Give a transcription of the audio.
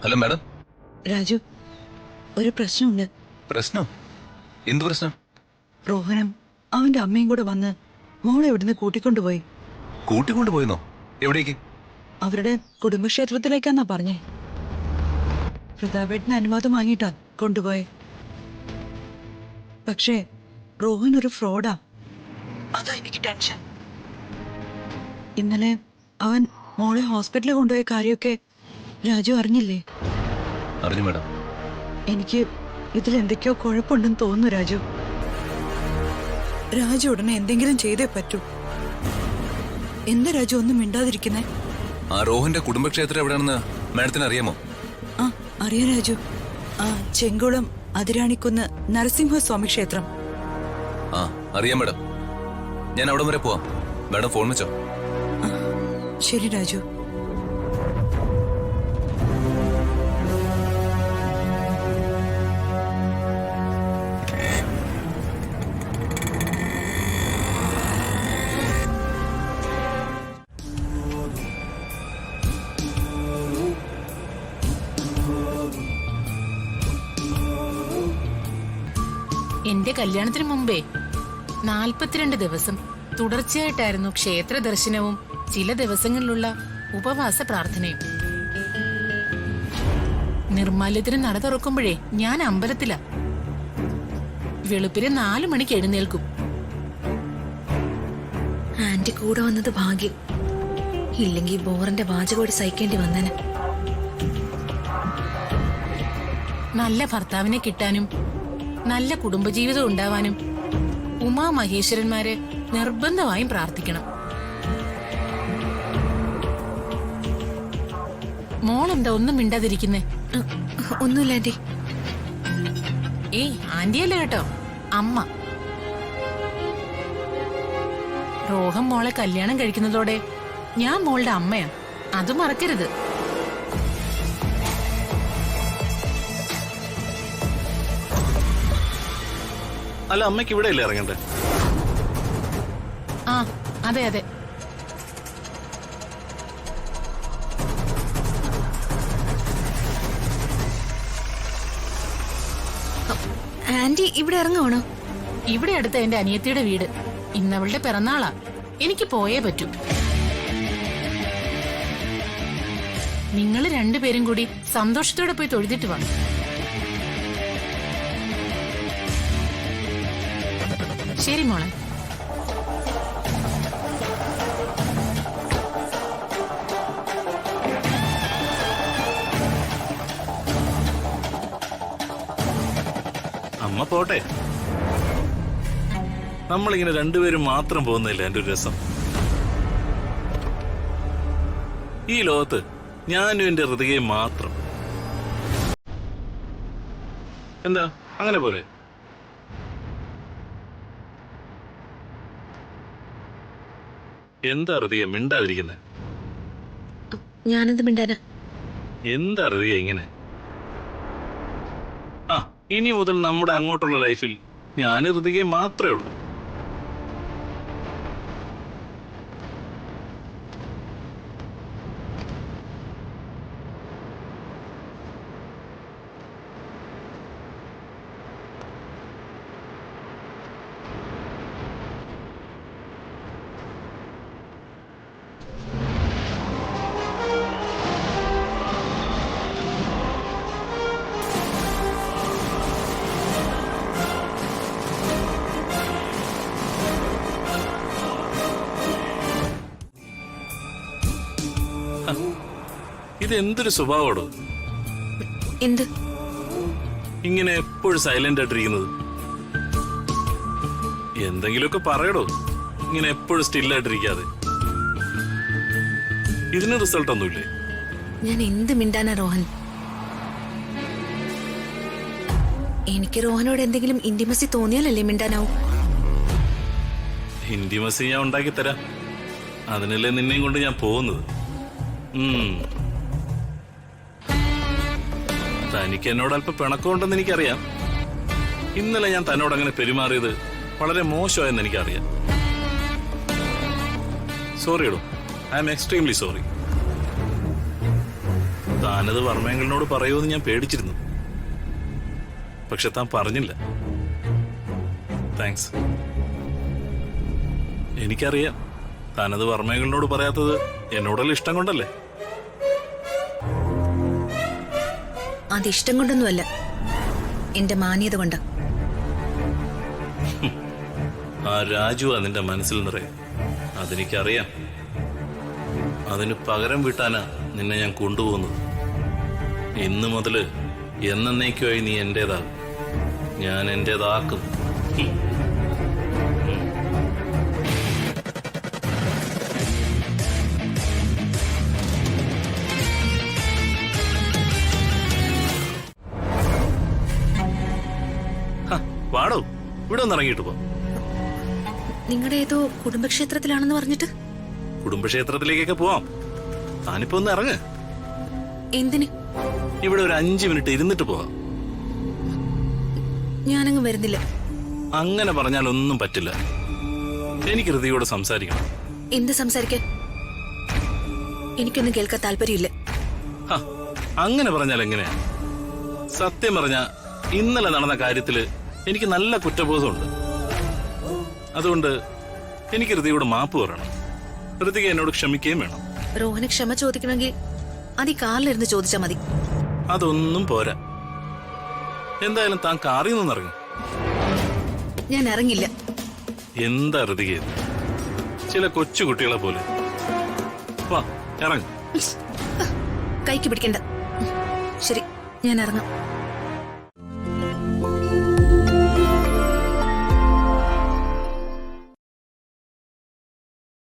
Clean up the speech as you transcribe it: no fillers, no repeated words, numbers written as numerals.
Hello madam. Raju, ഒരു പ്രശ്നമുണ്ട്. പ്രശ്നം? എന്ത് പ്രശ്നം? റോഹനും അവന്റെ അമ്മയും കൂടെ വന്ന് മോളെ ഇവിടുന്ന് കൂട്ടിക്കൊണ്ടുപോയി. കൂട്ടിക്കൊണ്ടുപോയെന്നോ? എവിടേക്ക്? അവരുടെ കുടുംബക്ഷേത്രത്തിലേക്കാന്നാ പറഞ്ഞേ. പ്രതാപേട്ടന് അനുവാദം വാങ്ങിയിട്ടാ കൊണ്ടുപോയെ. പക്ഷേ റോഹൻ ഒരു ഫ്രോഡാ. അതാ എനിക്ക് ടെൻഷൻ. ഇന്നലെ അവൻ മോളെ ഹോസ്പിറ്റലിൽ കൊണ്ടുപോയ കാര്യമൊക്കെ രാജു അറിഞ്ഞില്ലേ? അറിഞ്ഞു മാഡം. എനിക്ക് ഇതിലെന്തൊക്കെയോ കുഴപ്പമുണ്ടെന്ന് തോന്നുന്നു രാജു. രാജു ഉടനെ എന്തെങ്കിലും ചെയ്തേ പറ്റൂ. എന്താ രാജു ഒന്നും മിണ്ടാതിരിക്കുന്നേ? ആ റോഹന്റെ കുടുംബക്ഷേത്രം എവിടെയാണെന്ന് മാഡത്തിന് അറിയാമോ? ആ അറിയാം രാജു. ആ ചെങ്കുളം അതിരാണിക്കുന്ന് നരസിംഹസ്വാമി ക്ഷേത്രം. ആ അറിയാം മാഡം. ഞാൻ അവിടെ വരെ പോവാം. മാഡം ഫോൺ വെച്ചോ. ശരി രാജു. എന്റെ കല്യാണത്തിന് മുമ്പേ 42 ദിവസം തുടർച്ചയായിട്ടായിരുന്നു ക്ഷേത്ര ദർശനവും ചില ദിവസങ്ങളിലുള്ള ഉപവാസ പ്രാർത്ഥനയും. നിർമാല്യത്തിന് നട തുറക്കുമ്പോഴേ ഞാൻ അമ്പലത്തിലാ. വെളുപ്പിന് 4 മണിക്ക് എഴുന്നേൽക്കും. ആന്റി കൂടെ വന്നത് ഭാഗ്യം. ഇല്ലെങ്കിൽ ബോറിന്റെ വാചകോടി സഹിക്കേണ്ടി വന്നേനെ. നല്ല ഭർത്താവിനെ കിട്ടാനും നല്ല കുടുംബജീവിതം ഉണ്ടാവാനും ഉമാമഹേശ്വരന്മാരെ നിർബന്ധമായും പ്രാർത്ഥിക്കണം. മോളെന്താ ഒന്നും മിണ്ടാതിരിക്കുന്നേ? ഒന്നുമില്ല ആന്റി. ഏയ് ആന്റിയല്ല കേട്ടോ, അമ്മ. റോഹൻ മോളെ കല്യാണം കഴിക്കുന്നതോടെ ഞാൻ മോളുടെ അമ്മയാ. അത് മറക്കരുത്. അല്ല, അമ്മയ്ക്ക് ഇവിടെ അല്ലേ ഇറങ്ങണ്ടേ? ആ അതെ അതെ. ആന്റി ഇവിടെ ഇറങ്ങുവാണോ? ഇവിടെ അടുത്ത എന്റെ അനിയത്തിയുടെ വീട്. ഇന്നവളുടെ പിറന്നാളാ. എനിക്ക് പോയേ പറ്റൂ. നിങ്ങൾ രണ്ടുപേരും കൂടി സന്തോഷത്തോടെ പോയി തൊഴുതിട്ട് വാ. ശരി മോളെ. അമ്മ പോട്ടെ. നമ്മളിങ്ങനെ രണ്ടുപേരും മാത്രം പോകുന്നില്ല എന്റെ ഒരു രസം. ഈ ലോകത്ത് ഞാനും എന്റെ ഹൃദയം മാത്രം. എന്താ അങ്ങനെ പോലെ? എന്താ ഹൃദയം മിണ്ടാതിരിക്കുന്നെ? ഞാനെന്ത് മിണ്ടാനാ? എന്താ ഹൃദയം ഇങ്ങനെ? ആ ഇനി മുതൽ നമ്മുടെ അങ്ങോട്ടുള്ള ലൈഫിൽ ഞാൻ ഹൃദയം മാത്രമേ ഉള്ളൂ. ഇതെന്തൊരു സ്വഭാവമാണോ? എന്ത് ഇങ്ങനെ എപ്പോഴും സൈലന്റ് ആയിട്ടിരിക്കുന്നത്? എന്തെങ്കിലുമൊക്കെ പറയടോ. ഇങ്ങനെ എപ്പോഴും സ്റ്റില്ലായിട്ടിരിക്കാതെ. ഇതിന് റിസൾട്ട് ഒന്നുമില്ലേ? ഞാൻ എന്ത് മിണ്ടാനാ റോഹൻ? എനിക്ക് റോഹനോട് എന്തെങ്കിലും ഇന്റിമസി തോന്നിയാലല്ലേ മിണ്ടാനാവും. ഇന്റിമസി ഞാൻ ഉണ്ടാക്കി തരാം. അതിനല്ലേ നിന്നെയും കൊണ്ട് ഞാൻ പോകുന്നത്. തനിക്ക് എന്നോട് അല്പം പിണക്കമുണ്ടെന്ന് എനിക്കറിയാം. ഇന്നലെ ഞാൻ തന്നോട് അങ്ങനെ പെരുമാറിയത് വളരെ മോശമായെന്ന് എനിക്കറിയാം. സോറിയടോ, ഐ ആം എക്സ്ട്രീംലി സോറി. താനത് വർമ്മേങ്കലിനോട് പറയുമെന്ന് ഞാൻ പേടിച്ചിരുന്നു. പക്ഷെ താൻ പറഞ്ഞില്ല. താങ്ക്സ്. എനിക്കറിയാം താനത് വർമ്മേങ്കലിനോട് പറയാത്തത് എന്നോടുള്ള ഇഷ്ടം കൊണ്ടല്ലേ. അതിഷ്ടം കൊണ്ടൊന്നുമല്ല, എന്റെ മാന്യത കൊണ്ട്. ആ രാജുവാ നിന്റെ മനസ്സിൽ നിറയെ, അതെനിക്കറിയാം. അതിന് പകരം വീട്ടാനാ നിന്നെ ഞാൻ കൊണ്ടുപോകുന്നത്. ഇന്നു മുതല് എന്നേക്കുമായി നീ എന്റേതാകും, ഞാൻ എന്റേതാക്കും. വാടോ, ഇവിടെ ഒന്ന് ഇറങ്ങിയിട്ട് പോ. നിങ്ങളുടെ ഏതോ കുടുംബക്ഷേത്രത്തിലാണെന്ന് പറഞ്ഞിട്ട്. കുടുംബക്ഷേത്രത്തിലേക്കൊക്കെ പോവാം. താനിപ്പോ ഒന്ന് ഇറങ്ങ്. എന്തിന്? ഇവിടെ ഒരു 5 മിനിറ്റ് ഇരുന്നിട്ട് പോവാം. ഞാനങ്ങ് വരുന്നില്ല. അങ്ങനെ പറഞ്ഞാൽ ഒന്നും പറ്റില്ല. എനിക്ക് ഹൃദയോട് സംസാരിക്കണം. എന്ത് സംസാരിക്കാൻ? എനിക്കൊന്നും കേൾക്കാൻ താല്പര്യമില്ല. ഹ, അങ്ങനെ പറഞ്ഞാൽ എങ്ങനെയാ? സത്യം പറഞ്ഞ ഇന്നലെ നടന്ന കാര്യത്തില് എനിക്ക് നല്ല കുറ്റബോധമുണ്ട്. അതുകൊണ്ട് എനിക്ക് ഹൃദയോട് മാപ്പ് പറയണം. ഹൃതിക എന്നോട് ക്ഷമിക്കുകയും വേണം. റോഹന് ക്ഷമ ചോദിക്കണമെങ്കിൽ അത് ഈ കാറിലിരുന്ന് ചോദിച്ചാ മതി. അതൊന്നും പോരാ. എന്തായാലും താൻ കാറിൽ നിന്ന് ഇറങ്ങും. ഞാൻ ഇറങ്ങില്ല. എന്താ ഹൃതിക, ചില കൊച്ചുകുട്ടികളെ പോലെ. വാ, ഇറങ്ങും. കൈക്ക് പിടിക്കണ്ട. ശരി, ഞാൻ ഇറങ്ങാം.